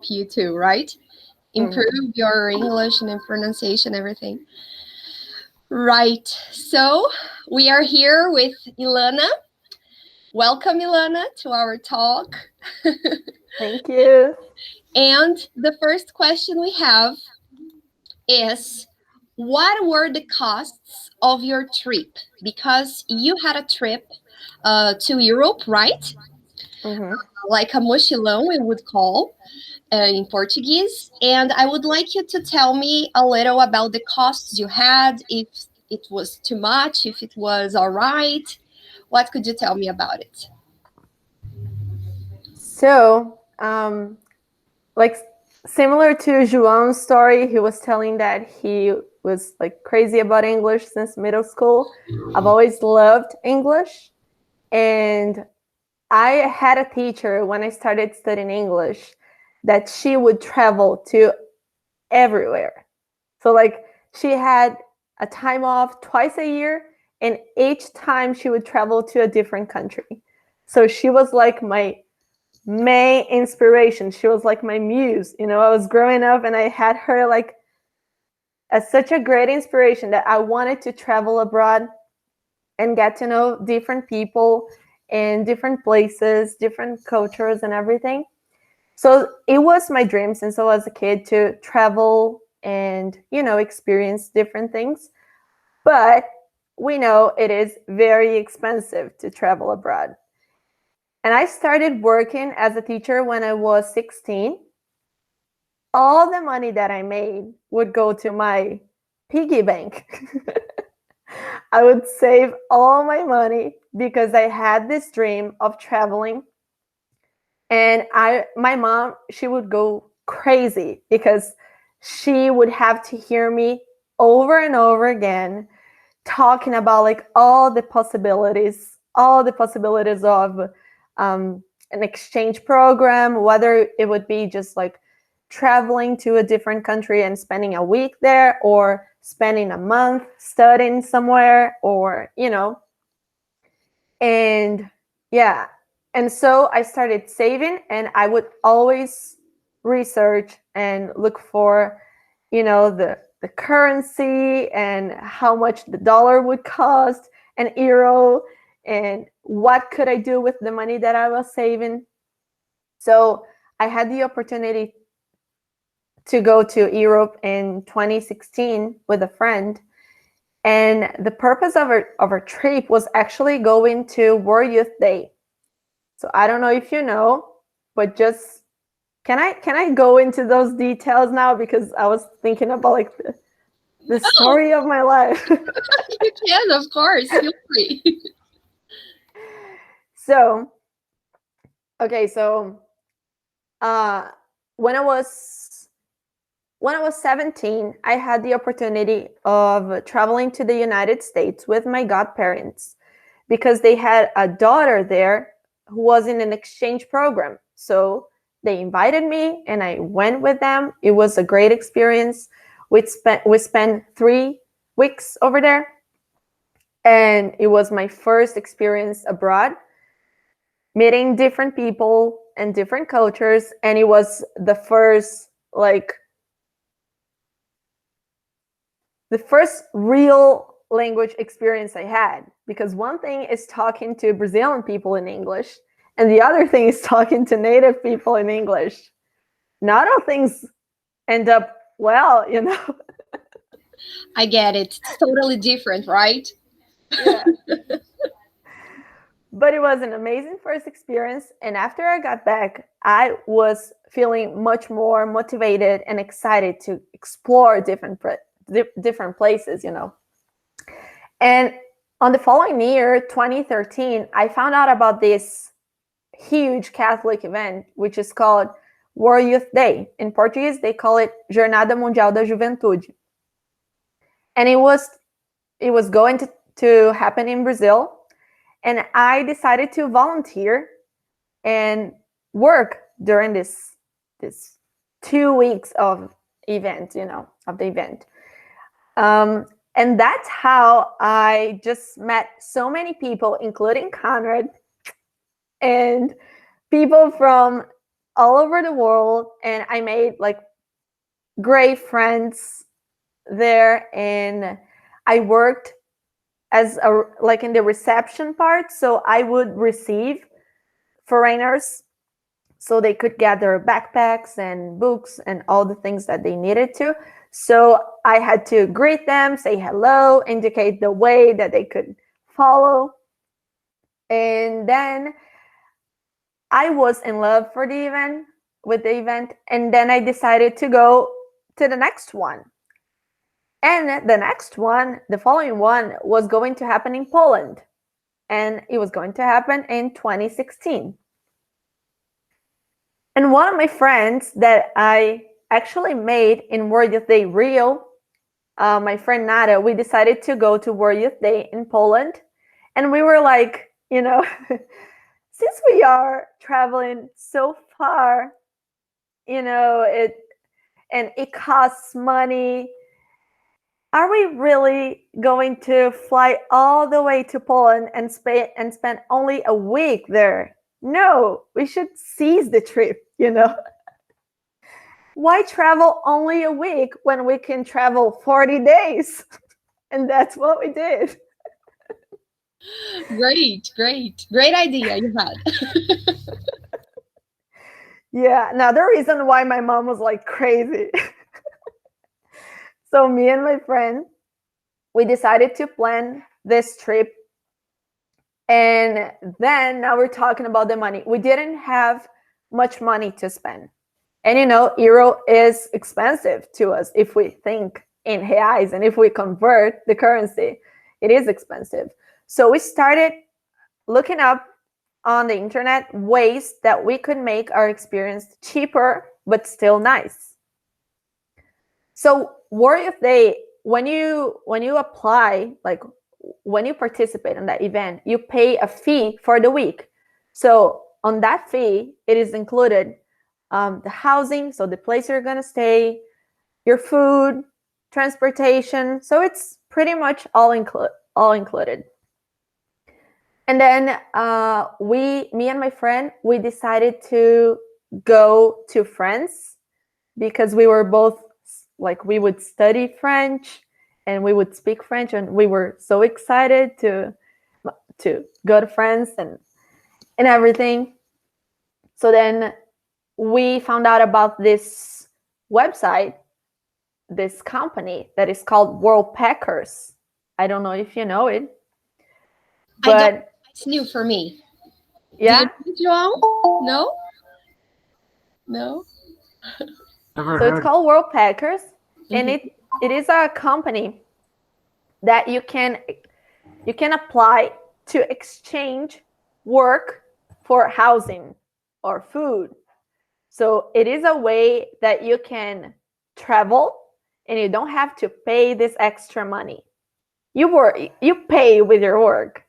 you to, right? Improve your English and pronunciation, everything. Right. So we are here with Ilana. Welcome, Ilana, to our talk. Thank you. And the first question we have is, what were the costs of your trip? Because you had a trip to Europe, right? Like a mochilão, we would call in Portuguese. And I would like you to tell me a little about the costs you had, if it was too much, if it was all right. What could you tell me about it? So, like similar to João's story, he was telling that he was like crazy about English since middle school. I've always loved English. And I had a teacher when I started studying English that she would travel to everywhere. So like she had a time off twice a year, and each time she would travel to a different country. So she was like my main inspiration. She was like my muse. You know, I was growing up and I had her like as such a great inspiration that I wanted to travel abroad and get to know different people in different places, different cultures and everything. So it was my dream since I was a kid to travel and, you know, experience different things. But we know it is very expensive to travel abroad. And I started working as a teacher when I was 16. All the money that I made would go to my piggy bank. I would save all my money because I had this dream of traveling. And my mom, she would go crazy because she would have to hear me over and over again talking about like all the possibilities of an exchange program, whether it would be just like traveling to a different country and spending a week there, or spending a month studying somewhere, or, you know. And yeah. And so I started saving, and I would always research and look for, you know, the currency and how much the dollar would cost, an euro, and what could I do with the money that I was saving. So I had the opportunity to go to Europe in 2016 with a friend. And the purpose of our trip was actually going to World Youth Day. So I don't know if you know, but just can I go into those details now, because I was thinking about like the story of my life. You can, of course. Feel free. So, okay, so when I was 17, I had the opportunity of traveling to the United States with my godparents because they had a daughter there who was in an exchange program. So they invited me and I went with them. It was a great experience. We spent 3 weeks over there, and it was my first experience abroad, meeting different people and different cultures. And it was the first real language experience I had, because one thing is talking to Brazilian people in English, and the other thing is talking to native people in English. Not all things end up well, you know. I get it. It's totally different, right? Yeah. But it was an amazing first experience. And after I got back, I was feeling much more motivated and excited to explore different places, you know. And on the following year, 2013, I found out about this huge Catholic event, which is called World Youth Day. In Portuguese, they call it Jornada Mundial da Juventude. And it was going to happen in Brazil. And I decided to volunteer and work during this 2 weeks of event, you know, of the event. And that's how I just met so many people, including Conrad, and people from all over the world, and I made like great friends there, and I worked as a like in the reception part, so I would receive foreigners so they could get their backpacks and books and all the things that they needed to. So I had to greet them, say hello, indicate the way that they could follow. And then I was in love with the event, and then I decided to go to the next one. And the next one, the following one, was going to happen in Poland, and it was going to happen in 2016. And one of my friends that I actually made in World Youth Day Rio, my friend Nada, we decided to go to World Youth Day in Poland. And we were like, since we are traveling so far, it costs money. Are we really going to fly all the way to Poland and spend only a week there? No, we should seize the trip, Why travel only a week when we can travel 40 days? And that's what we did. Great idea you had. Yeah, now the reason why my mom was like crazy. So me and my friend, we decided to plan this trip. And then now we're talking about the money. We didn't have much money to spend. And euro is expensive to us if we think in reais, and if we convert the currency, it is expensive. So we started looking up on the internet ways that we could make our experience cheaper but still nice. So World Youth Day, when you apply, like when you participate in that event, you pay a fee for the week. So on that fee, it is included the housing, so the place you're gonna stay, your food, transportation. So it's pretty much all included. And then me and my friend, we decided to go to France because we were both like, we would study French and we would speak French, and we were so excited to go to France and everything. So then we found out about this website, this company that is called World Packers. I don't know if you know it, but it's new for me. Yeah. João? No. So it's called World Packers, and it is a company that you can apply to exchange work for housing or food. So it is a way that you can travel and you don't have to pay this extra money. You pay with your work,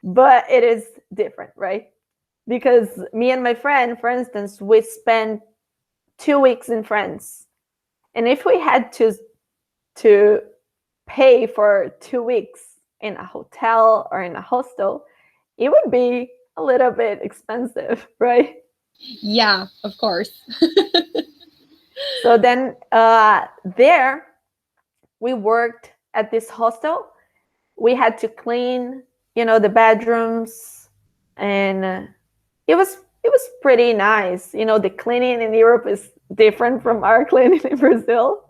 but it is different, right? Because me and my friend, for instance, we spent 2 weeks in France, and if we had to pay for 2 weeks in a hotel or in a hostel, it would be a little bit expensive, right? Yeah, of course. So then there we worked at this hostel. We had to clean, the bedrooms, and it was pretty nice. The cleaning in Europe is different from our cleaning in Brazil.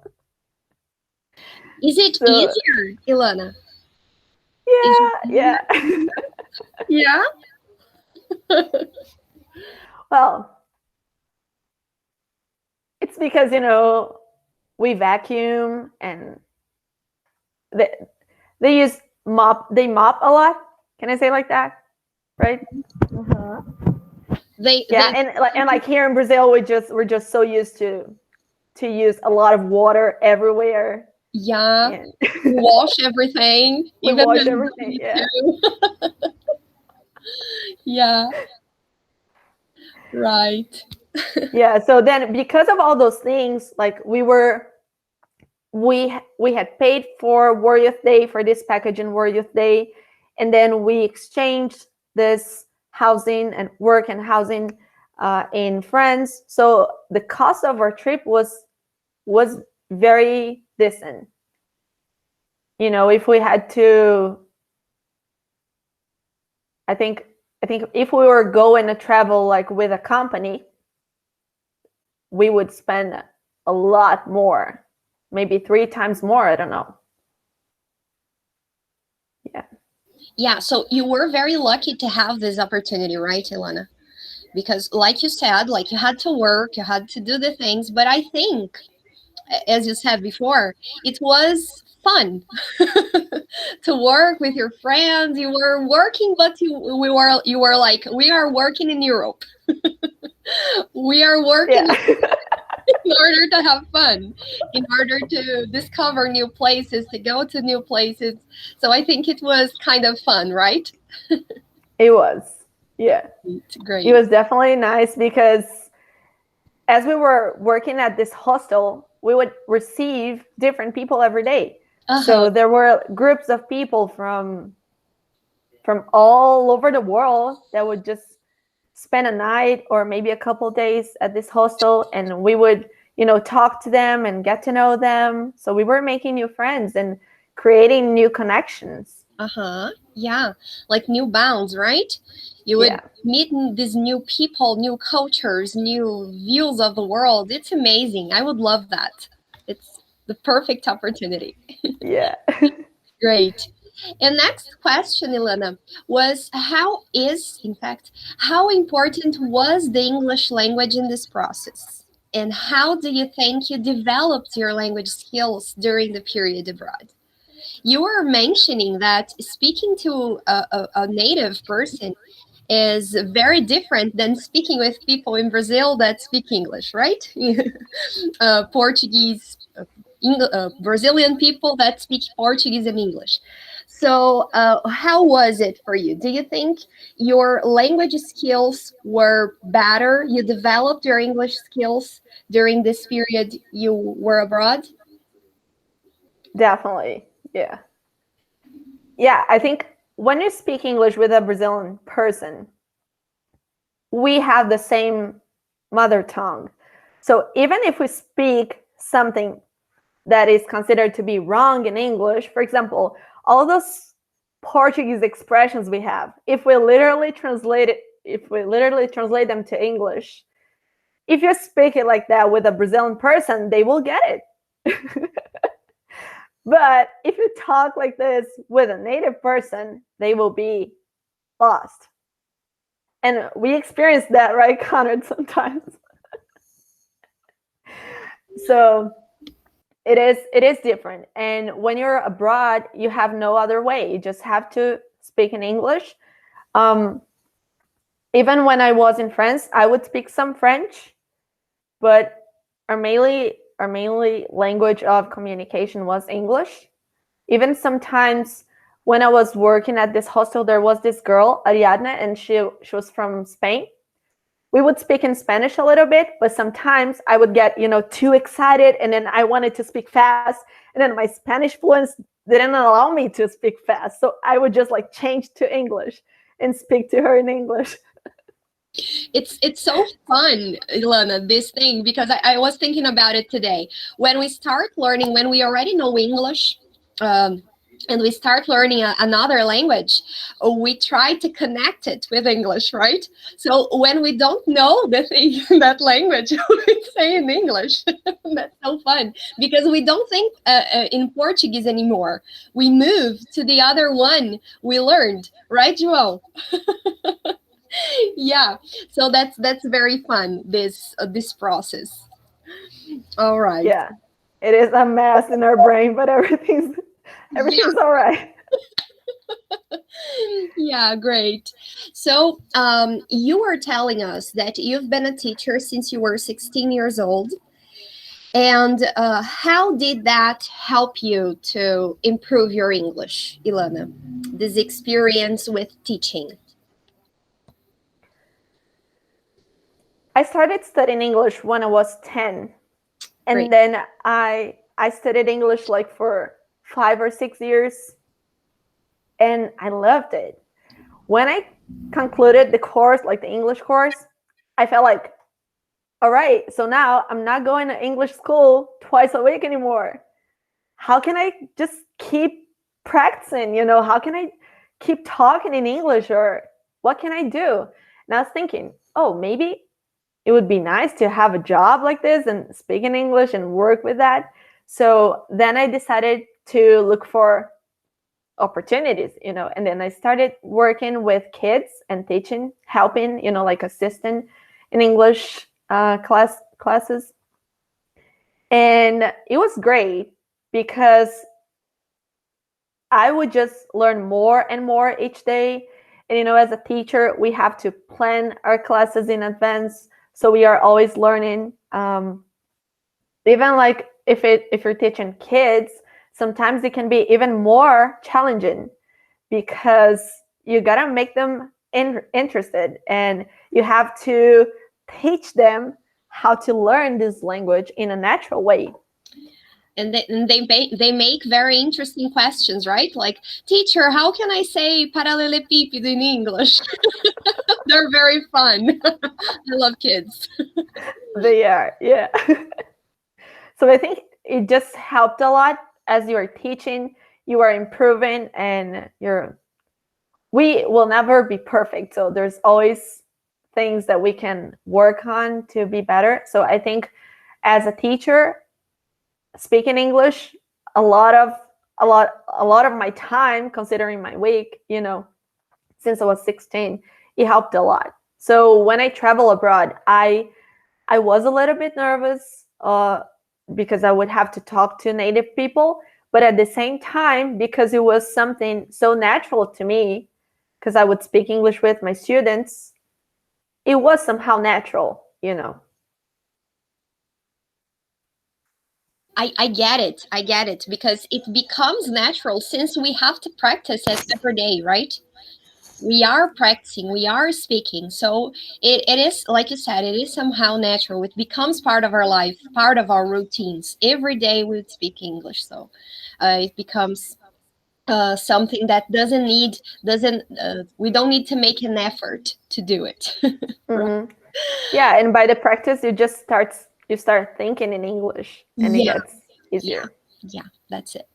Is it easier, Ilana? Yeah. Yeah. Well, it's because we vacuum, and they use mop. They mop a lot. Can I say like that? Right? And like here in Brazil, we're just so used to use a lot of water everywhere. Yeah. We wash everything. We wash everything. Yeah. Yeah. Right. Yeah. So then, because of all those things, like we had paid for World Youth Day, for this package in World Youth Day, and then we exchanged this housing and work and housing in France. So the cost of our trip was very decent. You know, if we had to, I think if we were going to travel like with a company, we would spend a lot more, maybe 3 times more. I don't know. Yeah, so you were very lucky to have this opportunity, right, Ilana? Because like you said, like you had to work, you had to do the things, but I think, as you said before, it was fun to work with your friends. You were working, but you were like, we are working in Europe. We are working in order to have fun, in order to discover new places, to go to new places. So I think it was kind of fun, right? It was. Yeah. It's great. It was definitely nice because as we were working at this hostel, we would receive different people every day. So there were groups of people from all over the world that would just spend a night or maybe a couple days at this hostel, and we would, you know, talk to them and get to know them. So we were making new friends and creating new connections. Yeah, like new bounds, right? You would meet these new people, new cultures, new views of the world. It's amazing. I would love that. It's the perfect opportunity. Yeah. Great. And next question, Ilana, was how important was the English language in this process? And how do you think you developed your language skills during the period abroad? You were mentioning that speaking to a native person is very different than speaking with people in Brazil that speak English, right? Portuguese, Brazilian people that speak Portuguese and English. So how was it for you? Do you think your language skills were better? You developed your English skills during this period you were abroad? Definitely. Yeah. Yeah, I think when you speak English with a Brazilian person, we have the same mother tongue. So even if we speak something that is considered to be wrong in English, for example, all those Portuguese expressions we have, if we literally translate them to English, if you speak it like that with a Brazilian person, they will get it. But if you talk like this with a native person, they will be lost. And we experience that, right, Conrad, sometimes. So it is different. And when you're abroad, you have no other way. You just have to speak in English. Even when I was in France, I would speak some French, but our mainly language of communication was English. Even sometimes when I was working at this hostel, there was this girl, Ariadna, and she was from Spain. We would speak in Spanish a little bit, but sometimes I would get, too excited, and then I wanted to speak fast, and then my Spanish fluency didn't allow me to speak fast. So I would just change to English and speak to her in English. It's so fun, Ilana, this thing, because I was thinking about it today. When we start learning, when we already know English, and we start learning another language, we try to connect it with English, right? So when we don't know the thing, that language, we say in English. That's so fun, because we don't think in Portuguese anymore. We move to the other one we learned, right, João? Yeah, so that's very fun, this process. All right. Yeah, it is a mess in our brain, but everything's all right. Yeah, great. So you were telling us that you've been a teacher since you were 16 years old. And how did that help you to improve your English, Ilana, this experience with teaching? I started studying English when I was 10. And Great. then I studied English for 5 or 6 years. And I loved it. When I concluded the course, the English course, I felt like, all right, so now I'm not going to English school twice a week anymore. How can I just keep practicing? How can I keep talking in English, or what can I do? And I was thinking, oh, maybe it would be nice to have a job like this and speak in English and work with that. So then I decided to look for opportunities, and then I started working with kids and teaching, helping, like assistant in English classes. And it was great because I would just learn more and more each day. And, as a teacher, we have to plan our classes in advance. So we are always learning. Even like if you're teaching kids, sometimes it can be even more challenging because you gotta make them interested, and you have to teach them how to learn this language in a natural way. And they make very interesting questions, right? Like, teacher, how can I say paralelepípedo in English? They're very fun. I love kids. They are, yeah. So I think it just helped a lot. As you are teaching, you are improving, and we will never be perfect. So there's always things that we can work on to be better. So I think as a teacher, speaking English, a lot of my time, considering my week, since I was 16, it helped a lot. So when I travel abroad, I was a little bit nervous because I would have to talk to native people, but at the same time, because it was something so natural to me, because I would speak English with my students, it was somehow natural, I get it, because it becomes natural since we have to practice it every day, right? We are practicing, we are speaking. So it is, like you said, it is somehow natural. It becomes part of our life, part of our routines. Every day we speak English. So it becomes something that we don't need to make an effort to do it. Mm-hmm. Yeah, and by the practice, you start thinking in English, and it gets easier. Yeah, that's it.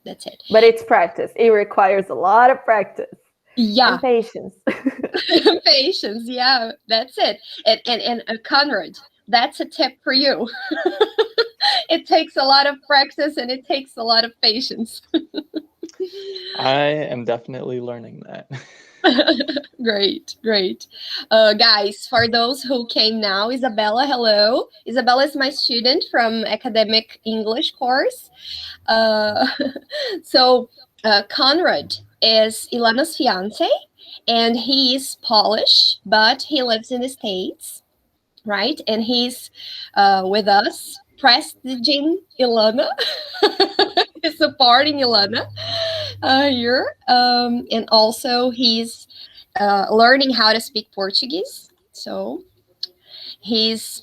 But it's practice. It requires a lot of practice. Yeah. And patience. Patience, yeah, that's it. And Conrad, that's a tip for you. It takes a lot of practice and it takes a lot of patience. I am definitely learning that. Great. Guys, for those who came now, Isabella, hello. Isabella is my student from academic English course. So Conrad is Ilana's fiance, and he is Polish, but he lives in the States, right? And he's with us, prestiging Ilana, supporting Ilana here. And also he's learning how to speak Portuguese. So he's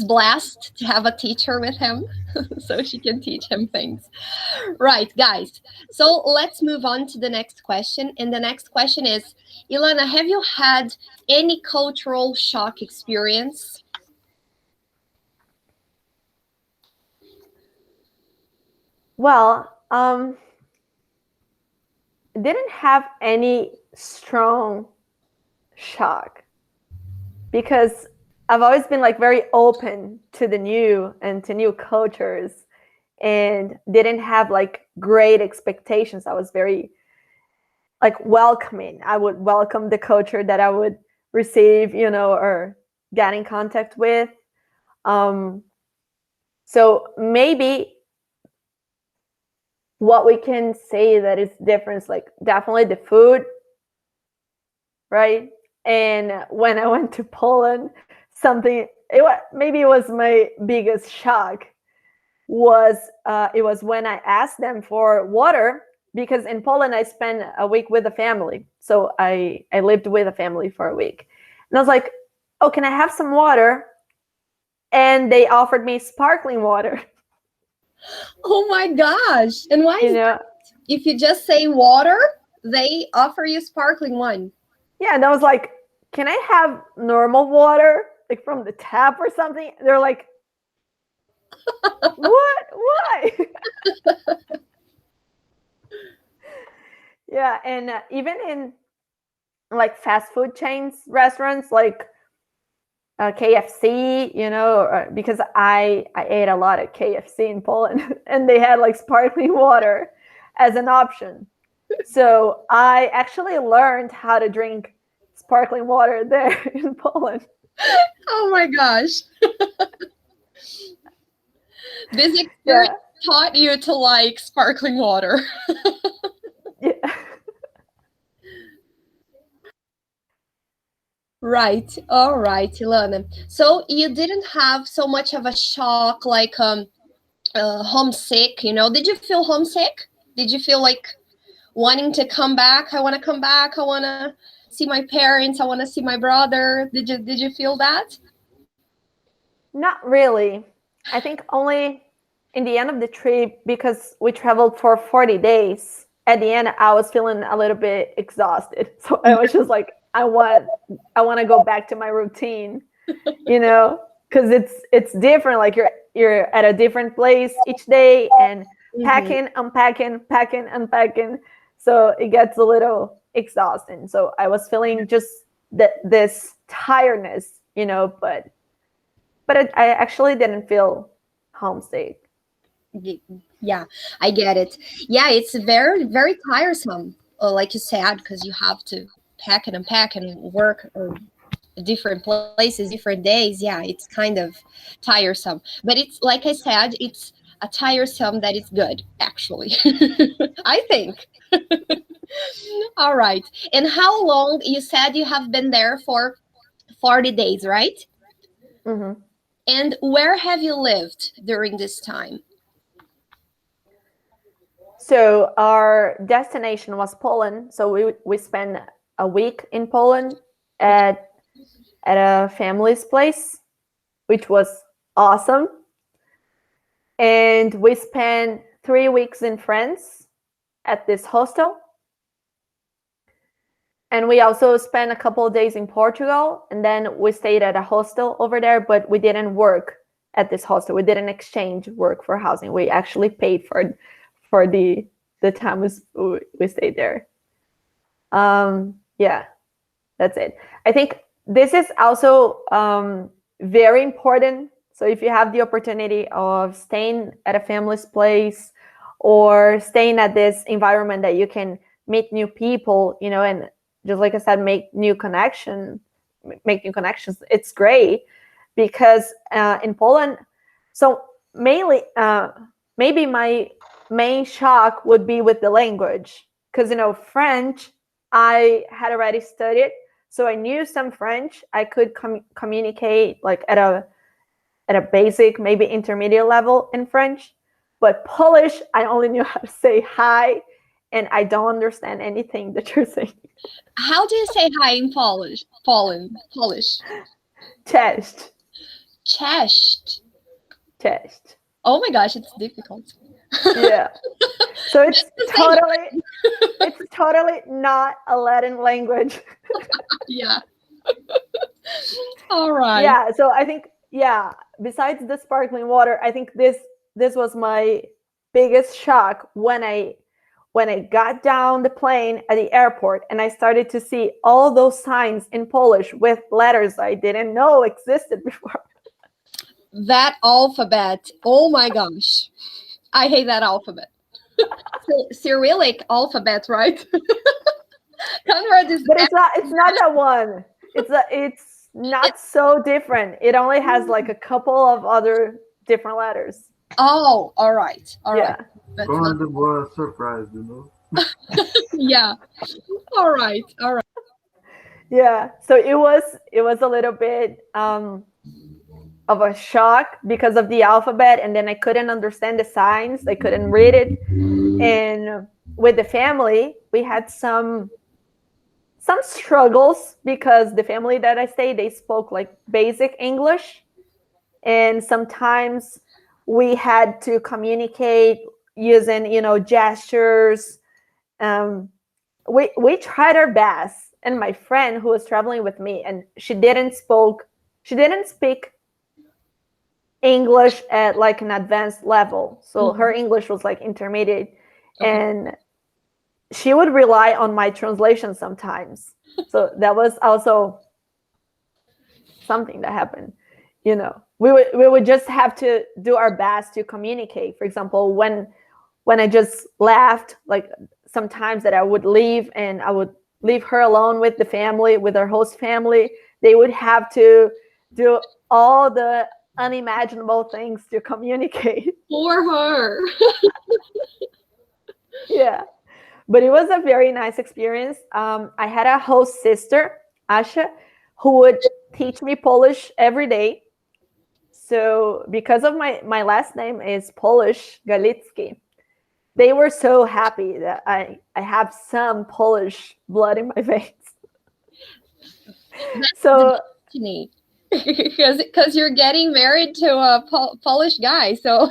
blessed to have a teacher with him so she can teach him things. Right, guys. So let's move on to the next question. And the next question is, Ilana, have you had any cultural shock experience? Well, didn't have any strong shock because I've always been like very open to the new and to new cultures, and didn't have like great expectations. I was very like welcoming. I would welcome the culture that I would receive, or get in contact with. So maybe what we can say that is different is like definitely the food, right? And when I went to Poland, maybe it was my biggest shock was it was when I asked them for water, because in Poland I spent a week with a family. So I lived with a family for a week. And I was like, oh, can I have some water? And they offered me sparkling water. Oh my gosh. And why is that? If you just say water, they offer you sparkling one. Yeah, and I was like, can I have normal water? like from the tap or something. They're like, what? Why? Yeah, and even in like fast food chains, restaurants like KFC, because I ate a lot of KFC in Poland, and they had like sparkling water as an option. So I actually learned how to drink sparkling water there in Poland. Oh my gosh. This experience taught you to like sparkling water. Yeah. Right. All right, Ilana. So you didn't have so much of a shock like homesick, Did you feel homesick? Did you feel like wanting to come back? I want to come back. I want to see my parents. I want to see my brother. Did you feel that? Not really. I think only in the end of the trip, because we traveled for 40 days. At the end, I was feeling a little bit exhausted. So I was just like, I want to go back to my routine, because it's different. Like you're at a different place each day and packing, unpacking, packing, unpacking. So it gets a little exhausting. So I was feeling just this tiredness, but I actually didn't feel homesick. Yeah, I get it. Yeah, it's very, very tiresome, like you said, because you have to pack and unpack and work or different places, different days. Yeah, it's kind of tiresome. But it's, like I said, it's a tiresome that is good, actually. I think. All right. And how long, you said you have been there for 40 days, right? Mm-hmm. And where have you lived during this time? So our destination was Poland. So we spent a week in Poland at a family's place, which was awesome. And we spent 3 weeks in France at this hostel. And we also spent a couple of days in Portugal. And then we stayed at a hostel over there, but we didn't work at this hostel. We didn't exchange work for housing. We actually paid for the time we stayed there. Yeah, that's it. I think this is also very important. So if you have the opportunity of staying at a family's place or staying at this environment that you can meet new people, and just like I said, make new connections, it's great. Because in Poland, so mainly, maybe my main shock would be with the language, because French I had already studied, so I knew some French. I could communicate like at a basic, maybe intermediate level in French. But Polish, I only knew how to say hi, and I don't understand anything that you're saying. How do you say hi in Polish? Polish. Cześć. Cześć. Cześć. Oh my gosh, it's difficult. Yeah. So it's totally not a Latin language. Yeah. All right. Yeah. So I think, besides the sparkling water, I think this was my biggest shock when I got down the plane at the airport and I started to see all those signs in Polish with letters I didn't know existed before. That alphabet. Oh my gosh. I hate that alphabet. Cyrillic alphabet, right? But it's not that one. It's not so different. It only has like a couple of other different letters. Oh, all right. All right. Kind of was surprised, Yeah. All right. Yeah. So it was a little bit of a shock because of the alphabet, and then I couldn't understand the signs. I couldn't read it. And with the family, we had some struggles because the family that I stayed, they spoke like basic English, and sometimes we had to communicate using gestures. We tried our best, and my friend who was traveling with me, and she didn't spoke she didn't speak English at like an advanced level. So her English was like intermediate, and she would rely on my translation sometimes. So that was also something that happened. You know, we would just have to do our best to communicate. For example, when I just left, like sometimes that I would leave and I would leave her alone with the family, with our host family, they would have to do all the unimaginable things to communicate. For her. Yeah. But it was a very nice experience. I had a host sister, Asha, who would teach me Polish every day. So because of my last name is Polish, Galicki, they were so happy that I have some Polish blood in my veins. So because you're getting married to a Polish guy, so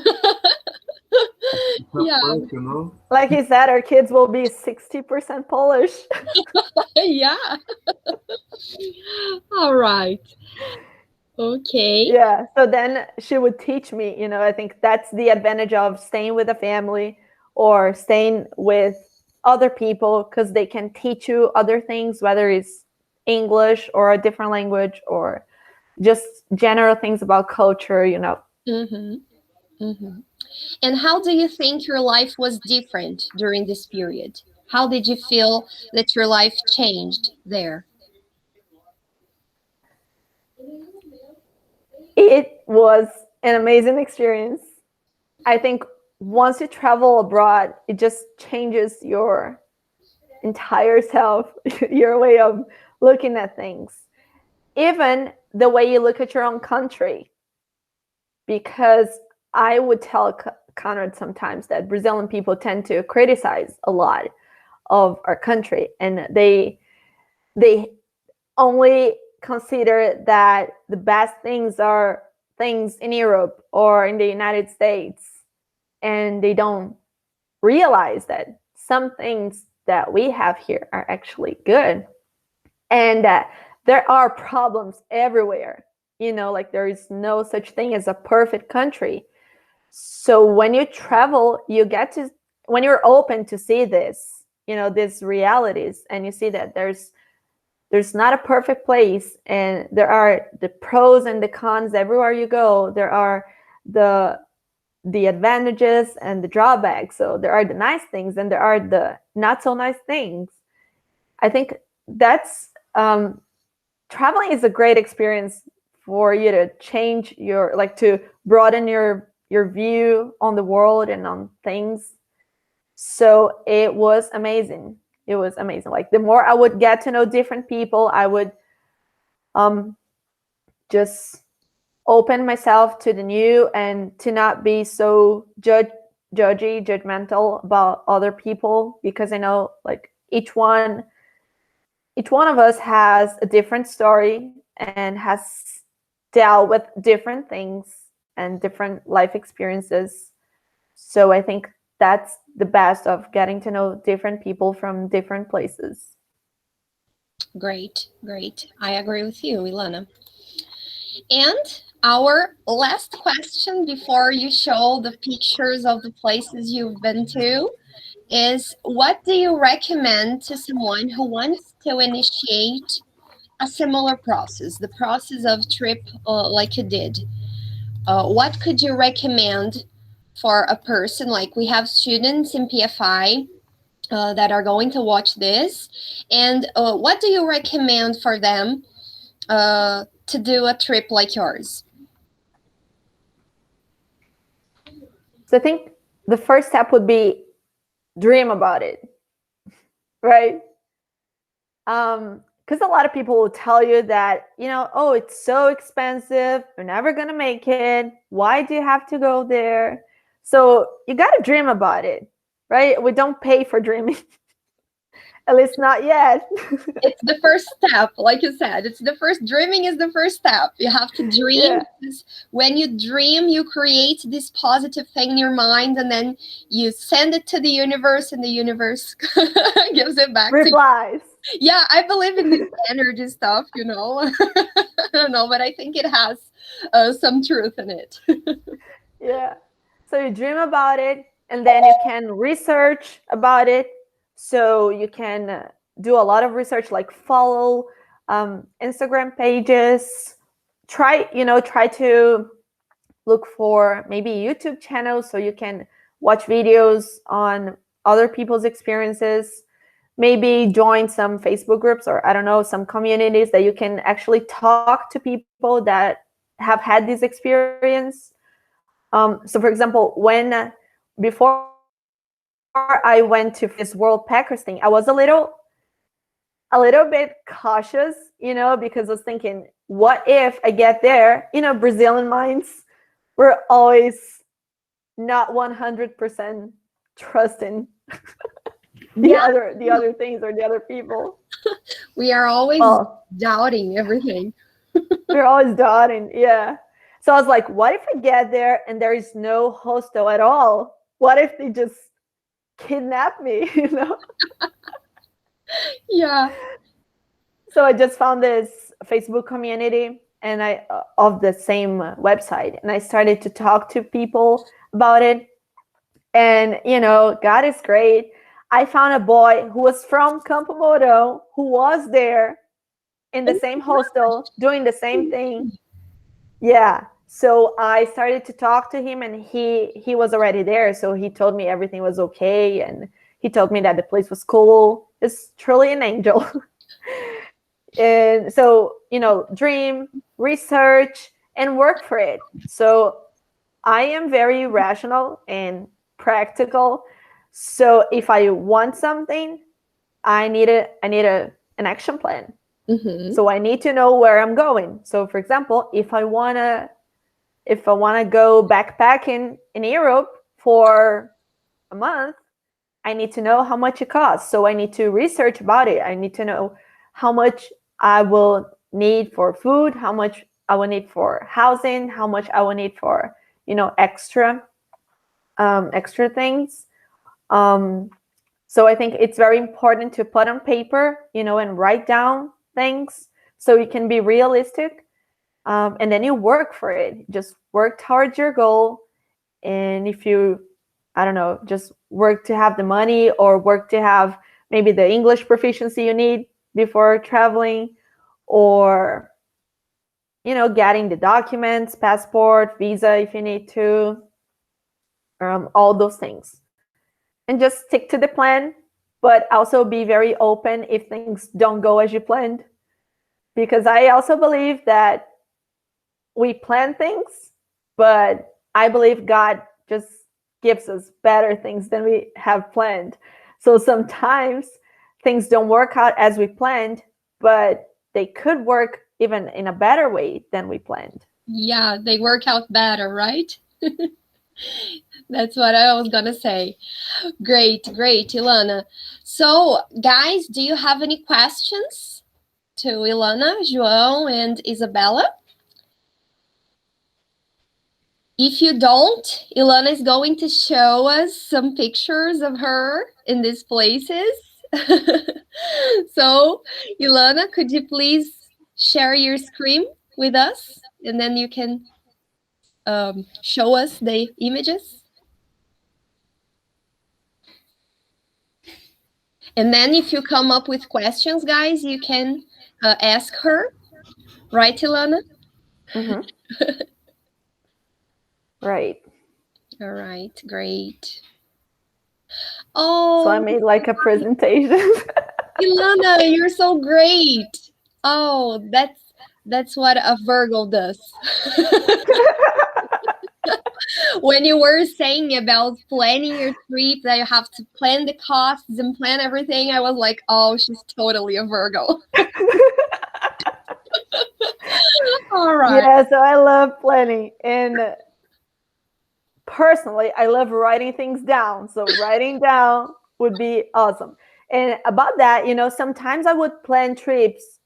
yeah. Polish, you know? Like he said, our kids will be 60% Polish. Yeah. All right. Okay. Yeah. So then she would teach me, you know, I think that's the advantage of staying with a family or staying with other people, because they can teach you other things, whether it's English or a different language or just general things about culture, you know. And how do you think your life was different during this period? How did you feel that your life changed there? It was an amazing experience. I think once you travel abroad, it just changes your entire self, your way of looking at things, even the way you look at your own country. Because I would tell Conrad sometimes that Brazilian people tend to criticize a lot of our country, and they only consider that the best things are things in Europe or in the United States, and they don't realize that some things that we have here are actually good, and that there are problems everywhere. You know, like there is no such thing as a perfect country. So when you travel, you get to, when you're open to see this, you know, these realities, and you see that there's not a perfect place, and there are the pros and the cons everywhere you go. There are the advantages and the drawbacks. So there are the nice things and there are the not so nice things. I think that's traveling is a great experience for you to change your, like, to broaden your view on the world and on things. So it was amazing. It was amazing. Like, the more I would get to know different people, I would just open myself to the new and to not be so judgmental about other people, because I know, like, each one of us has a different story and has dealt with different things and different life experiences. So I think that's the best of getting to know different people from different places. Great. I agree with you, Ilana. And our last question before you show the pictures of the places you've been to is, what do you recommend to someone who wants to initiate a similar process, the process of trip like you did? What could you recommend for a person? Like, we have students in PFI that are going to watch this, and what do you recommend for them to do a trip like yours? So I think the first step would be dream about it, right? Because a lot of people will tell you that, you know, oh, it's so expensive, you're never gonna make it, why do you have to go there? So you got to dream about it, right? We don't pay for dreaming. At least not yet. It's the first step, like you said. Dreaming is the first step. You have to dream. Yeah. When you dream, you create this positive thing in your mind, and then you send it to the universe, and the universe gives it back. Replies. Yeah, I believe in this energy stuff, you know. I don't know, but I think it has some truth in it. Yeah. So you dream about it, and then you can research about it. So you can do a lot of research, like follow Instagram pages. Try to look for maybe YouTube channels so you can watch videos on other people's experiences. Maybe join some Facebook groups, or I don't know, some communities that you can actually talk to people that have had this experience. So for example, before I went to this World Packers thing, I was a little bit cautious, because I was thinking, what if I get there? Brazilian minds, we're always not 100% trusting the other things or the other people. We are always doubting everything. We're always doubting, yeah. So I was like, what if I get there and there is no hostel at all? What if they just kidnap me, Yeah. So I just found this Facebook community and of the same website, and I started to talk to people about it. And God is great. I found a boy who was from Campo Mourão who was there in the same hostel doing the same thing. Yeah. So I started to talk to him, and he was already there. So he told me everything was okay, and he told me that the place was cool. It's truly an angel. And so, dream, research, and work for it. So I am very rational and practical. So if I want something, I need an action plan. Mm-hmm. So I need to know where I'm going. So for example, if I wanna go backpacking in Europe for a month, I need to know how much it costs. So I need to research about it. I need to know how much I will need for food, how much I will need for housing, how much I will need for, extra things. So I think it's very important to put on paper, and write down things so you can be realistic. And then you work for it. Just work towards your goal. And if you, I don't know, just work to have the money, or work to have maybe the English proficiency you need before traveling, or, getting the documents, passport, visa if you need to, all those things. And just stick to the plan, but also be very open if things don't go as you planned. Because I also believe that we plan things, but I believe God just gives us better things than we have planned. So sometimes things don't work out as we planned, but they could work even in a better way than we planned. Yeah, they work out better, right? That's what I was gonna say. Great, Ilana. So, guys, do you have any questions to Ilana, João, and Isabella? If you don't, Ilana is going to show us some pictures of her in these places. So, Ilana, could you please share your screen with us, and then you can show us the images? And then if you come up with questions, guys, you can ask her. Right, Ilana? Mm-hmm. Right. All right, great. Oh, so I made like a presentation. Ilana, you're so great. Oh, that's what a Virgo does. When you were saying about planning your trip, that you have to plan the costs and plan everything, I was like, oh, she's totally a Virgo. All right. Yeah, so I love planning, and personally, I love writing things down. So writing down would be awesome. And about that, sometimes I would plan trips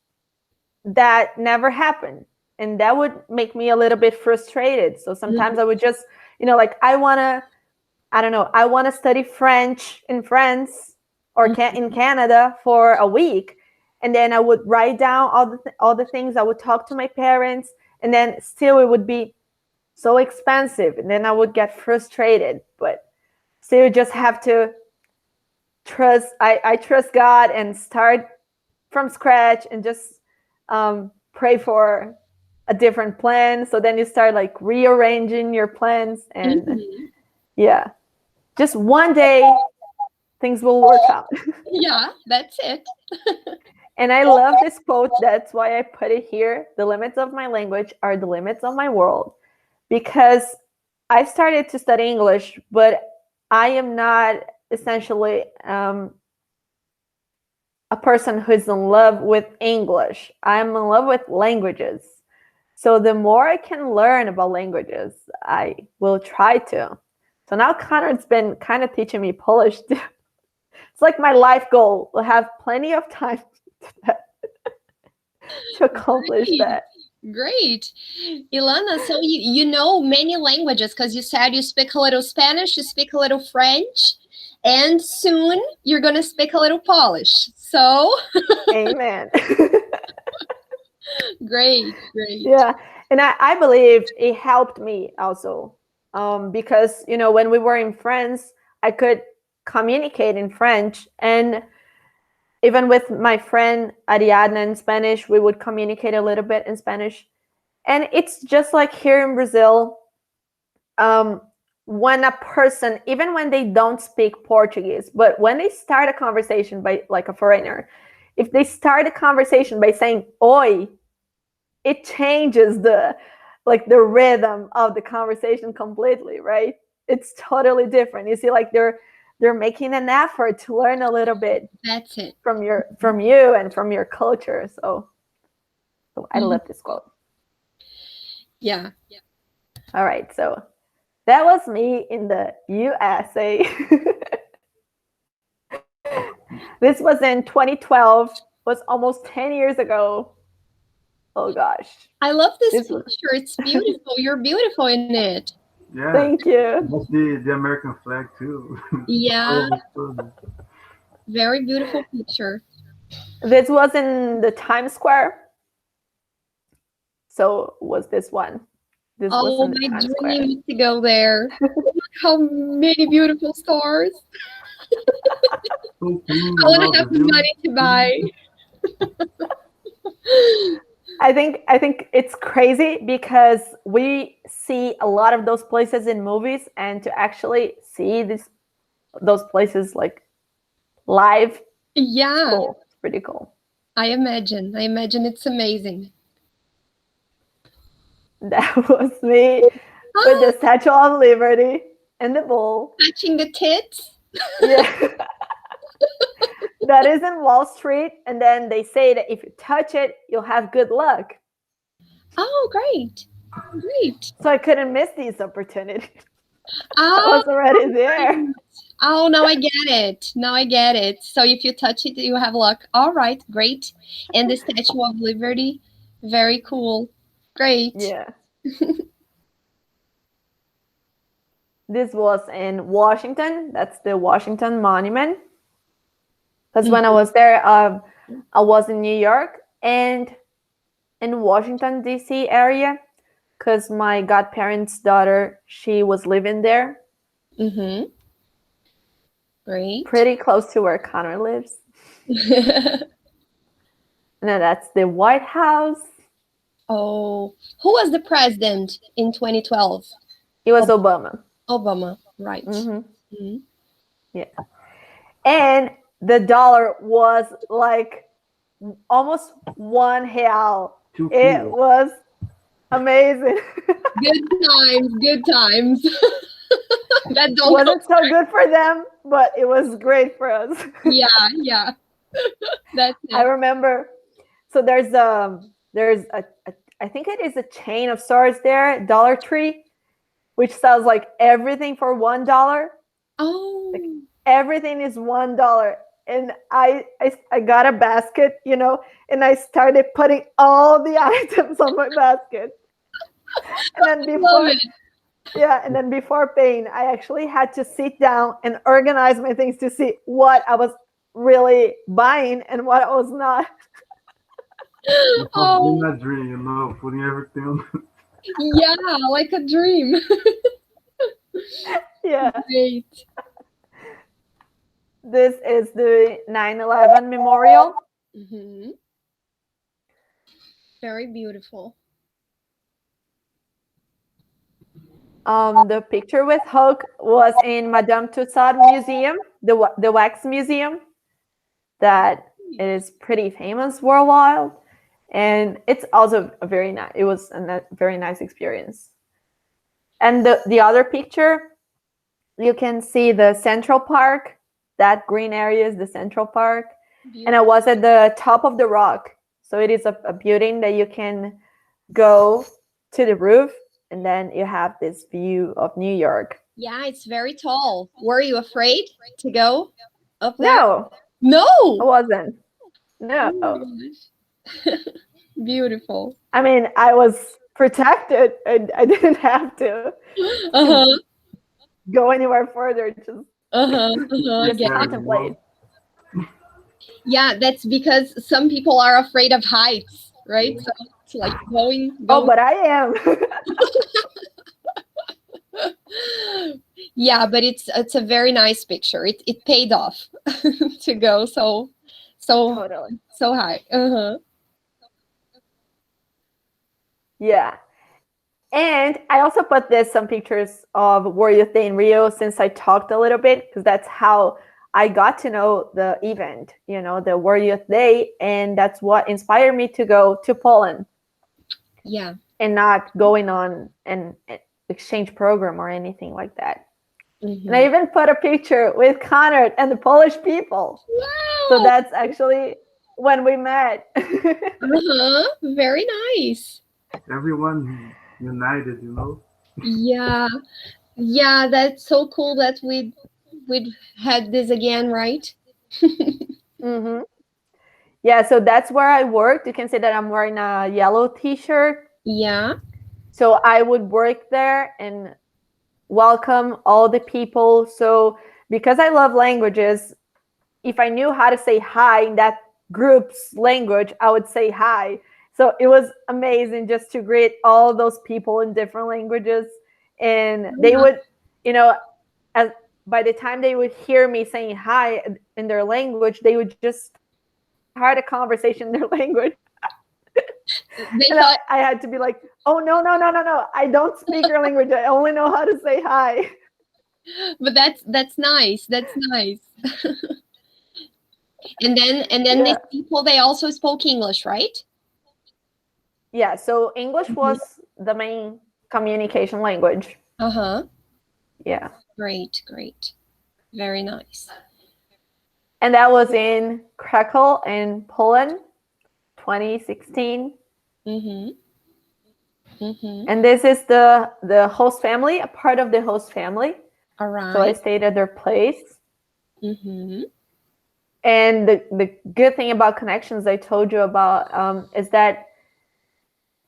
that never happen, and that would make me a little bit frustrated. So sometimes I would just, like I want to study French in France or in Canada for a week, and then I would write down all the things. I would talk to my parents, and then still it would be so expensive, and then I would get frustrated. But still, you just have to trust. I trust God and start from scratch and just pray for a different plan. So then you start like rearranging your plans, and yeah, just one day things will work out. Yeah, that's it. And I love this quote. That's why I put it here. The limits of my language are the limits of my world. Because I started to study English, but I am not essentially a person who's in love with English. I'm in love with languages. So the more I can learn about languages, I will try to. So now Conrad's been kind of teaching me Polish too. It's like my life goal. We'll have plenty of time to accomplish that. Great. Ilana, so you know many languages, because you said you speak a little Spanish, you speak a little French, and soon you're going to speak a little Polish. So Amen. Great. Yeah. And I believe it helped me also, because, you know, when we were in France, I could communicate in French, and even with my friend Ariadna in Spanish, we would communicate a little bit in Spanish. And it's just like here in Brazil, when a person, even when they don't speak Portuguese, but when they start a conversation by like a foreigner, if they start a conversation by saying "oi," it changes the rhythm of the conversation completely, right? It's totally different. You see, like they're making an effort to learn a little bit. That's it. From you and from your culture. So I love this quote. Yeah. All right. So that was me in the USA. This was in 2012. Was almost 10 years ago. Oh gosh. I love this picture. It's beautiful. You're beautiful in it. Yeah. Thank you. That's the American flag too. Yeah. Very beautiful picture. This was in the Times Square. So was this one. This was in the my Times dream Square. is to go there. How many beautiful stars. I want to have the money to buy. I think it's crazy because we see a lot of those places in movies, and to actually see those places like live, yeah, cool. It's pretty cool. I imagine it's amazing. That was me with the Statue of Liberty and the bull. Touching the tits? Yeah. That is in Wall Street, and then they say that if you touch it, you'll have good luck. Oh, great. So I couldn't miss these opportunities. Oh, I was already there. Oh, now I get it. So if you touch it, you have luck. All right, great. And the Statue of Liberty, very cool. Great. Yeah. This was in Washington. That's the Washington Monument. Because when I was there, I was in New York and in Washington, D.C. area, because my godparents' daughter, she was living there. Mm-hmm. Great. Pretty close to where Connor lives. Now that's the White House. Oh, who was the president in 2012? It was Obama. Obama, right. Mm-hmm. Mm-hmm. Yeah. And the dollar was like almost $1. It was amazing. Good times. That don't wasn't so good for them, but it was great for us. Yeah. That's it. I remember. So there's a I think it is a chain of stores there, Dollar Tree, which sells like everything for $1. Oh. Like, everything is $1. And I got a basket, you know, and I started putting all the items on my basket. And then before paying, I actually had to sit down and organize my things to see what I was really buying and what I was not. Fulfilling a dream, you know, putting everything on. Yeah, like a dream. Yeah. Great. This is the 9/11 memorial. Mm-hmm. Very beautiful. The picture with Hulk was in Madame Tussauds Museum, the wax museum, that is pretty famous worldwide, and it's also a very nice. It was a very nice experience. And the other picture, you can see the Central Park. That green area is the Central Park, and I was at the top of the rock. So it is a building that you can go to the roof, and then you have this view of New York. Yeah, it's very tall. Were you afraid to go up there? No, No, I wasn't. No. Oh my gosh. Beautiful. I mean, I was protected, and I didn't have to go anywhere further. Just Yeah. contemplate. Yeah, that's because some people are afraid of heights, right? So it's like going. Oh, but I am. Yeah, but it's a very nice picture. It paid off to go so Totally. so high. Yeah. And I also put some pictures of Were You There in Rio, since I talked a little bit, because that's how I got to know the event, you know, the Were You There, and that's what inspired me to go to Poland. Yeah. And not going on an exchange program or anything like that. Mm-hmm. And I even put a picture with Connor and the Polish people. Wow. So that's actually when we met. Very nice. Everyone united, you know. Yeah, that's so cool that we'd had this again, right? Mm-hmm. Yeah, so that's where I worked. You can see that I'm wearing a yellow t-shirt. Yeah. So I would work there and welcome all the people. So because I love languages, if I knew how to say hi in that group's language, I would say hi. So it was amazing just to greet all those people in different languages. And they would, you know, by the time they would hear me saying hi in their language, they would just start a conversation in their language. And I had to be like, oh, no. I don't speak your language. I only know how to say hi. But that's nice. That's nice. And then these people, they also spoke English, right? Yeah, so English was the main communication language. Yeah. Great. Very nice. And that was in Krakow in Poland, 2016. And this is the host family, a part of the host family. All right. So I stayed at their place. And the good thing about connections I told you about is that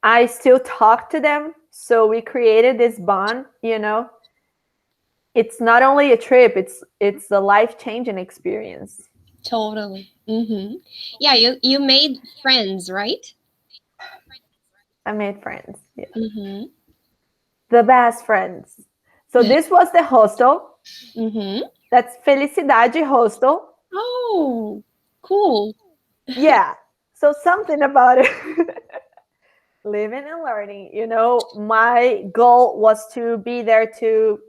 I still talk to them. So we created this bond, you know. It's not only a trip, it's a life-changing experience. Totally. Yeah, you made friends, right? I made friends. Yeah. The best friends. So this was the hostel. That's Felicidade Hostel. Oh, cool. Yeah. So something about it. Living and learning. You know, my goal was to be there to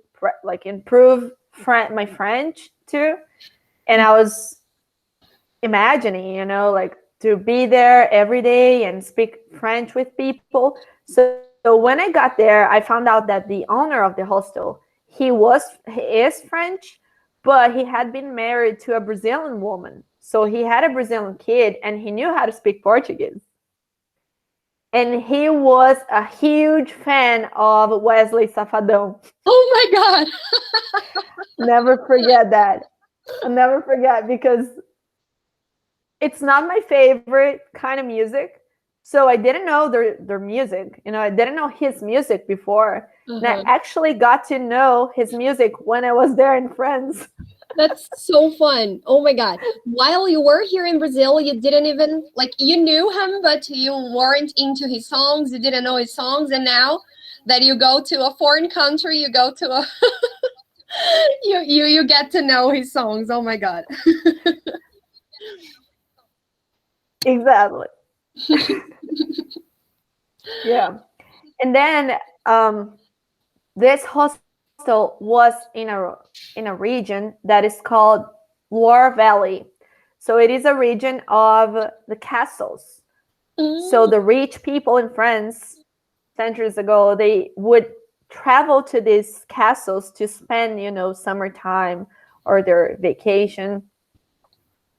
improve my French too. And I was imagining, you know, like to be there every day and speak French with people. So when I got there, I found out that the owner of the hostel, he is French, but he had been married to a Brazilian woman. So he had a Brazilian kid and he knew how to speak Portuguese. And he was a huge fan of Wesley Safadão. Oh my God. Never forget that. I'll never forget, because it's not my favorite kind of music. So I didn't know their music. You know, I didn't know his music before. And I actually got to know his music when I was there in France. That's so fun. Oh my God. While you were here in Brazil, you didn't even, like, you knew him, but you weren't into his songs. You didn't know his songs. And now that you go to a foreign country, you go to a, you get to know his songs. Oh my God. Exactly. Yeah. And then this hostel was in a region that is called Loire Valley. So it is a region of the castles. So the rich people in France centuries ago, they would travel to these castles to spend, summertime or their vacation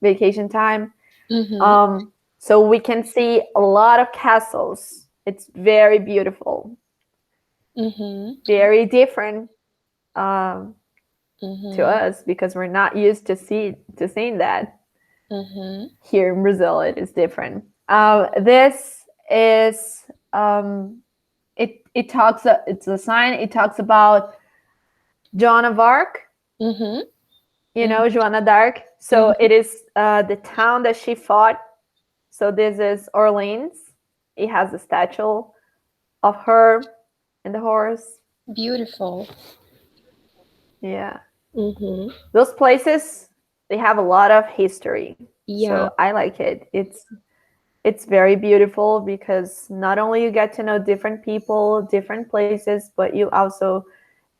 time. Mm-hmm. So we can see a lot of castles. It's very beautiful. Mm-hmm. Very different Mm-hmm. to us because we're not used to seeing that. Mm-hmm. Here in Brazil, it is different. This is it talks. It's a sign. It talks about Joan of Arc. Mm-hmm. You know, Joanna d'Arc. So it is the town that she fought. So this is Orleans. It has a statue of her and the horse. Beautiful. Yeah. Mm-hmm. Those places, they have a lot of history. Yeah. So I like it. It's very beautiful because not only you get to know different people, different places, but you also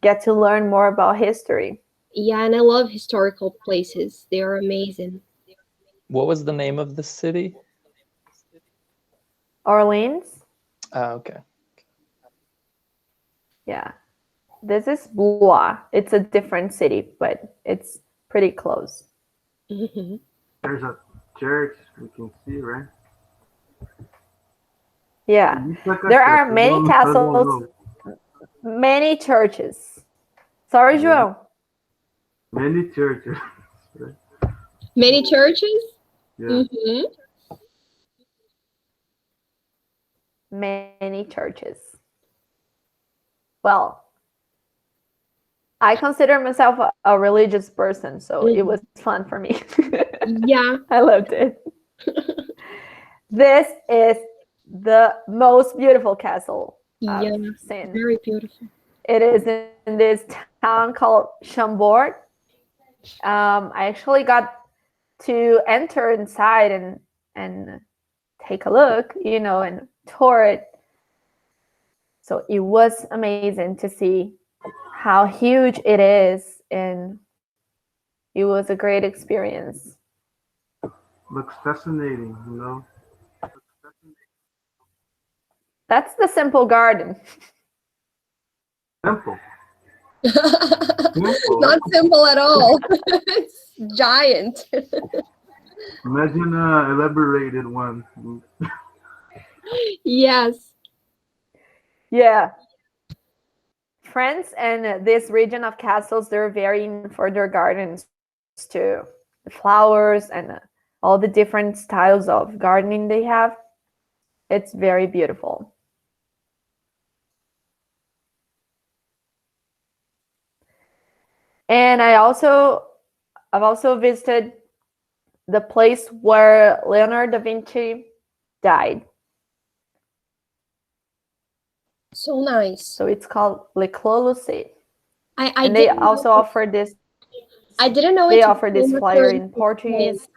get to learn more about history. Yeah, and I love historical places. They are amazing. What was the name of the city? Orleans? Okay. Yeah. This is Blois. It's a different city, but it's pretty close. Mm-hmm. There's a church we can see, right? Yeah. There are many castles, many churches. Sorry, João. Many churches. Right? Many churches? Yeah. Mm-hmm. Many churches. Well, I consider myself a religious person, so it was fun for me. Yeah. I loved it. This is the most beautiful castle I've seen. Very beautiful. It is in this town called Chambord. I actually got to enter inside and take a look, and tour it. So it was amazing to see how huge it is, and it was a great experience. Looks fascinating, you know. That's the simple garden. Simple. Not simple at all. It's giant. Imagine an elaborated one. Yes. Yeah. France and this region of castles, they're very known for their gardens too. The flowers and all the different styles of gardening they have. It's very beautiful. And I've also visited the place where Leonardo da Vinci died. So nice. So it's called Le Clos Lucé. And they also offer this. I didn't know they offer this flyer in Portuguese.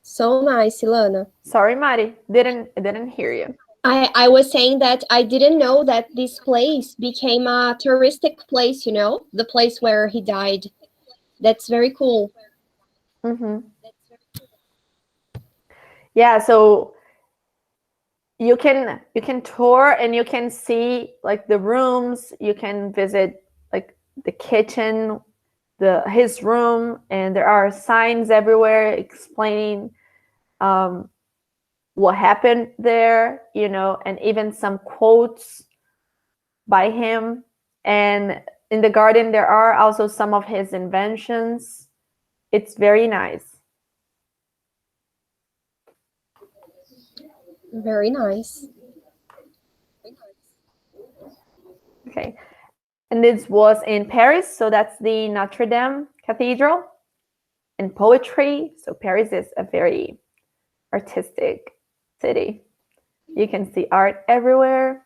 So nice, Ilana. Sorry, Mari, didn't hear you. I was saying that I didn't know that this place became a touristic place, the place where he died. That's very cool. Mm-hmm. Yeah, so you can tour and you can see like the rooms, you can visit like the kitchen, his room, and there are signs everywhere explaining what happened there, and even some quotes by him. And in the garden there are also some of his inventions. It's very nice. Very nice. Okay. And this was in Paris, so that's the Notre Dame Cathedral. And poetry, so Paris is a very artistic city. You can see art everywhere.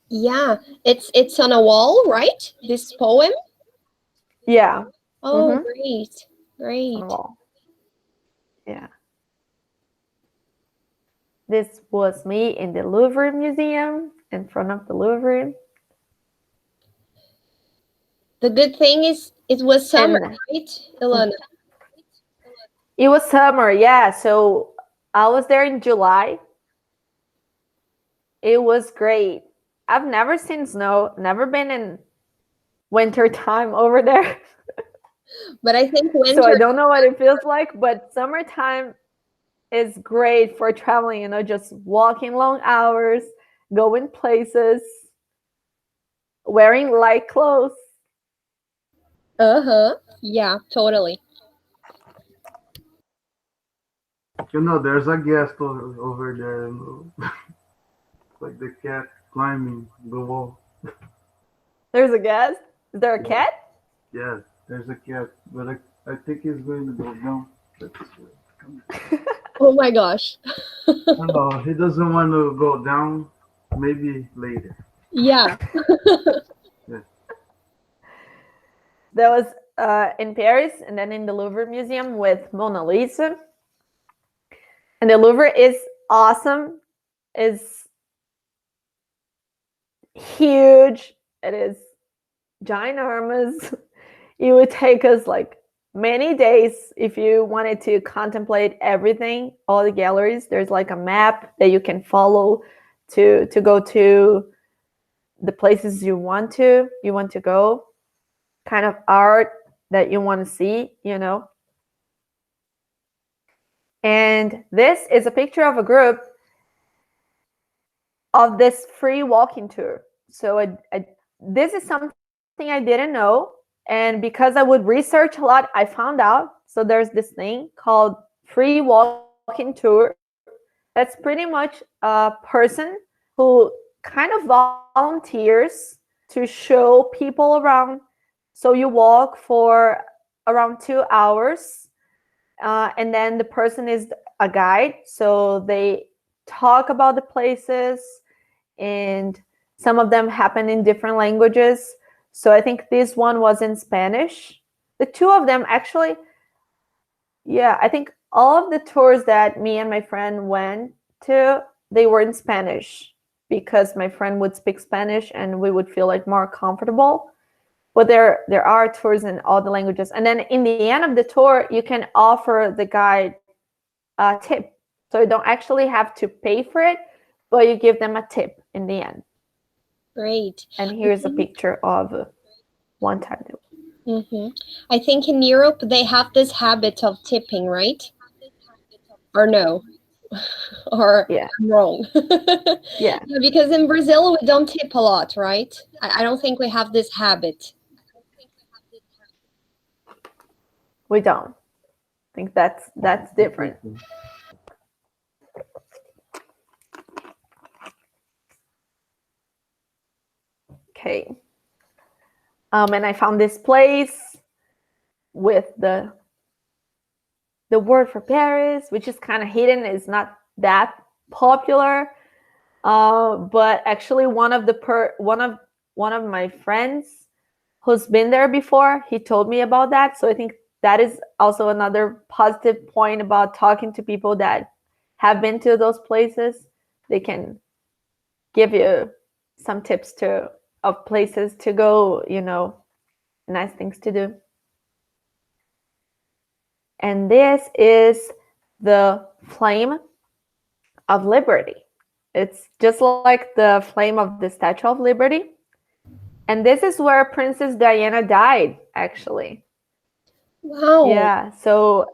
Yeah, it's on a wall, right? This poem. Yeah. Oh, Mhm. great, great. On the wall. Yeah. This was me in the Louvre Museum, in front of the Louvre. The good thing is it was summer, And right, Ilana? it was summer, yeah. So I was there in July. It was great. I've never seen snow, never been in winter time over there. But I think So I winter. don't know what it feels like, but summertime is great for traveling, just walking long hours, going places, wearing light clothes. Uh-huh. Yeah, totally. There's a guest over there. Like the cat climbing the wall. There's a guest. Is there a cat? Yes, there's a cat, but I think he's going to go down. Oh my gosh. No, he doesn't want to go down. Maybe later. Yeah. Yeah. That was in Paris, and then in the Louvre Museum with Mona Lisa. And the Louvre is awesome. It's huge. It is ginormous. It would take us like many days if you wanted to contemplate everything, all the galleries. There's like a map that you can follow to go to the places you want to go, kind of art that you want to see. And this is a picture of a group of this free walking tour. So this is something I didn't know. And because I would research a lot, I found out. So there's this thing called free walking tour. That's pretty much a person who kind of volunteers to show people around. So you walk for around 2 hours, and then the person is a guide. So they talk about the places, and some of them happen in different languages. So I think this one was in Spanish. The two of them actually, yeah, I think all of the tours that me and my friend went to, they were in Spanish because my friend would speak Spanish and we would feel like more comfortable. But there are tours in all the languages. And then in the end of the tour, you can offer the guide a tip. So you don't actually have to pay for it, but you give them a tip in the end. Great. And here's a picture of one time. I think in Europe they have this habit of tipping, right? Or no? Or Yeah. I'm wrong. Yeah. Because in Brazil we don't tip a lot, right? I don't think we have this habit. We don't. I think that's different. Okay. And I found this place with the word for Paris, which is kind of hidden. It's not that popular. But actually one of my friends who's been there before, he told me about that. So I think that is also another positive point about talking to people that have been to those places. They can give you some tips of places to go, nice things to do. And this is the flame of liberty. It's just like the flame of the Statue of Liberty. And this is where Princess Diana died, actually. Wow. Yeah, so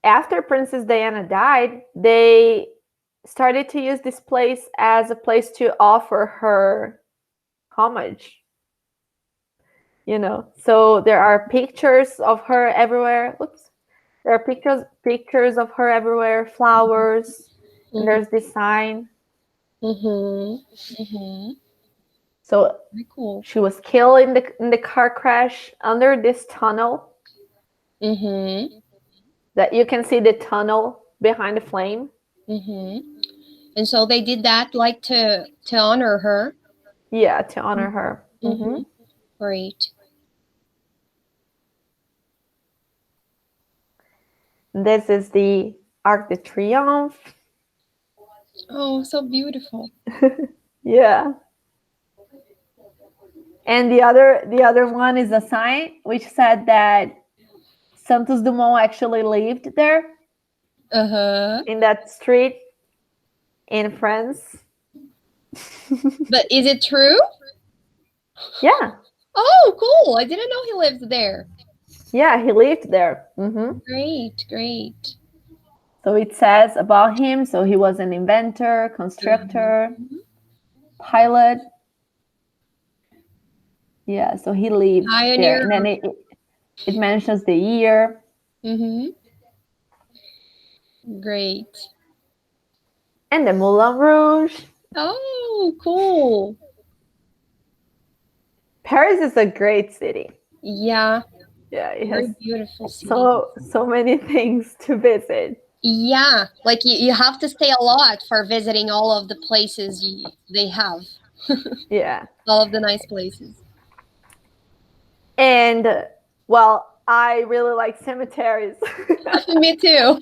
after Princess Diana died, they started to use this place as a place to offer her homage. So there are pictures of her everywhere. Oops. There are pictures of her everywhere, flowers, and there's this sign. So Very cool. she was killed in the car crash under this tunnel. That you can see the tunnel behind the flame. And so they did that like to honor her. Yeah, to honor her. Great. This is the Arc de Triomphe. Oh, so beautiful. Yeah. And the other one is a sign which said that Santos Dumont actually lived there. In that street in France. But is it true? Yeah. Oh, cool. I didn't know he lived there. Yeah, he lived there. Great, great. So it says about him, so he was an inventor, constructor, pilot. Yeah, so he lived there. And then it mentions the year. Great. And the Moulin Rouge. Oh, cool. Paris is a great city. Yeah. Yeah, it Very has beautiful city. so many things to visit. Yeah, like you have to stay a lot for visiting all of the places they have. Yeah. All of the nice places. And, well, I really like cemeteries. Me too.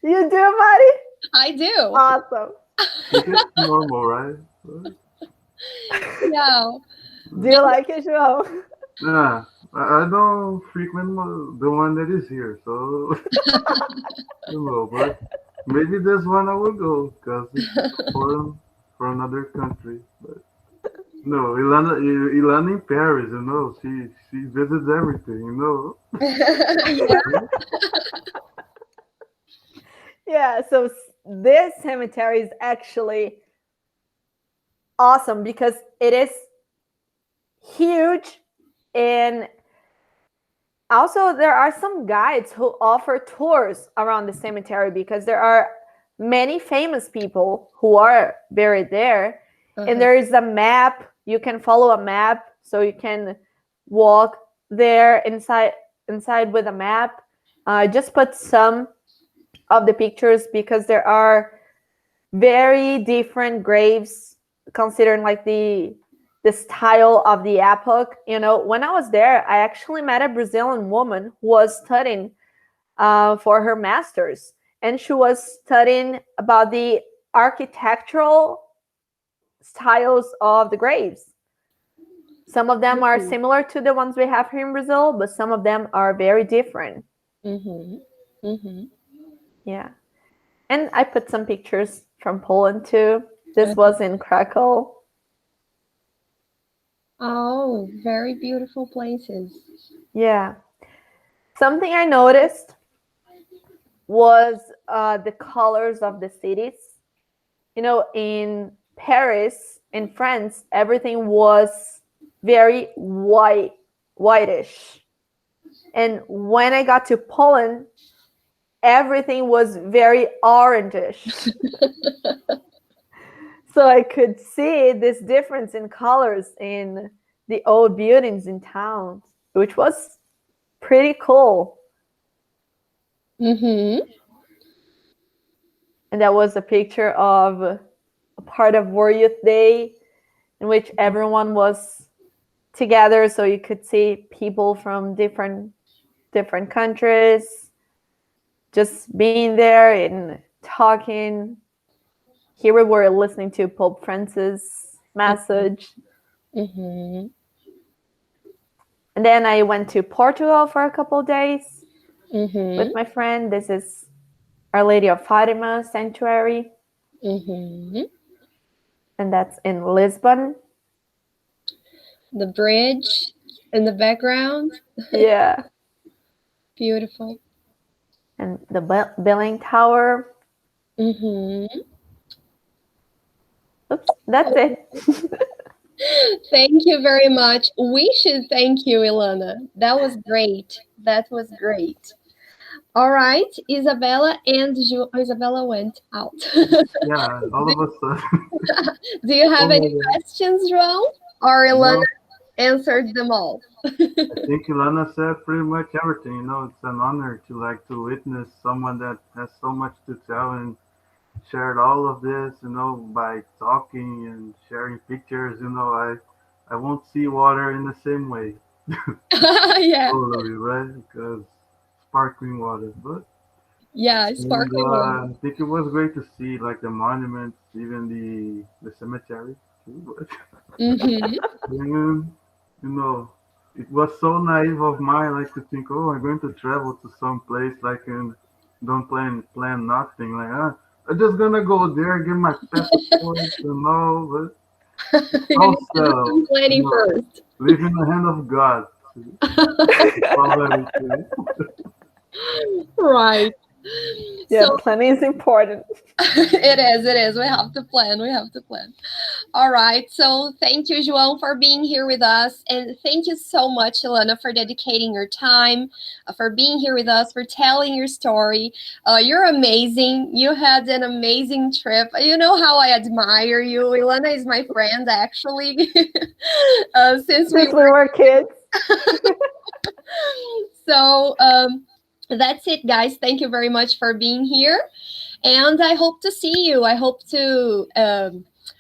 You do, Mari? I do. Awesome. It's normal, right? Yeah. Do you like it, João? Yeah, I don't frequent the one that is here, so but maybe this one I will go because it's for another country. But no, Ilana in Paris, she visits everything, Yeah. Yeah, so this cemetery is actually awesome because it is huge. And also there are some guides who offer tours around the cemetery because there are many famous people who are buried there. And there is a map. You can follow a map, so you can walk there inside with a map. I just put some of the pictures because there are very different graves considering like the style of the epoch. When I was there, I actually met a Brazilian woman who was studying for her master's, and she was studying about the architectural styles of the graves. Some of them are similar to the ones we have here in Brazil, but some of them are very different. Yeah. And I put some pictures from Poland too. This was in Krakow. Oh, very beautiful places. Yeah. Something I noticed was the colors of the cities. In Paris, in France, everything was very whitish. And when I got to Poland, everything was very orangish. So I could see this difference in colors in the old buildings in town, which was pretty cool. And that was a picture of a part of World Youth Day in which everyone was together, so you could see people from different countries just being there and talking. Here we were listening to Pope Francis' message. And then I went to Portugal for a couple of days with my friend. This is Our Lady of Fatima Sanctuary. And that's in Lisbon. The bridge in the background. Yeah. Beautiful. And the Belling Tower. Oops, that's it. Thank you very much. We should thank you, Ilana. That was great. All right, Isabella and Isabella went out. Yeah, all of a sudden. Do you have any Oh, questions, João? Or Ilana no, answered them all? I think Ilana said pretty much everything. You know, it's an honor to witness someone that has so much to tell and shared all of this, by talking and sharing pictures. I won't see water in the same way, Yeah, totally, right? Because sparkling water, but yeah, and sparkling water. I think it was great to see like the monuments, even the cemetery too. But Mm-hmm. and, you know, it was so naive of mine, like to think, oh, I'm going to travel to some place like and don't plan nothing, like I'm just gonna go there, get my passport, but You all need to do settled, some planning first. live in the hand of God. Already, Right. Yeah, So planning is important. it is. We have to plan. We have to plan. All right. So thank you, João, for being here with us. And thank you so much, Ilana, for dedicating your time, for being here with us, for telling your story. You're amazing. You had an amazing trip. You know how I admire you. Ilana is my friend, actually, since we Since we were kids. So that's it, guys. Thank you very much for being here. And I hope to see you. I hope to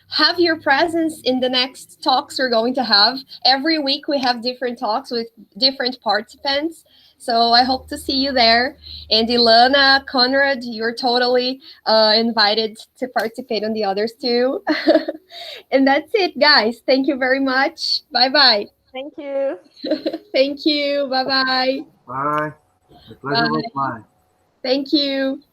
have your presence in the next talks we're going to have. Every week we have different talks with different participants. So I hope to see you there. And Ilana, Conrad, you're totally invited to participate on the others too. And that's it, guys. Thank you very much. Bye-bye. Thank you. Thank you. Bye-bye. bye. The pleasure was mine. Thank you.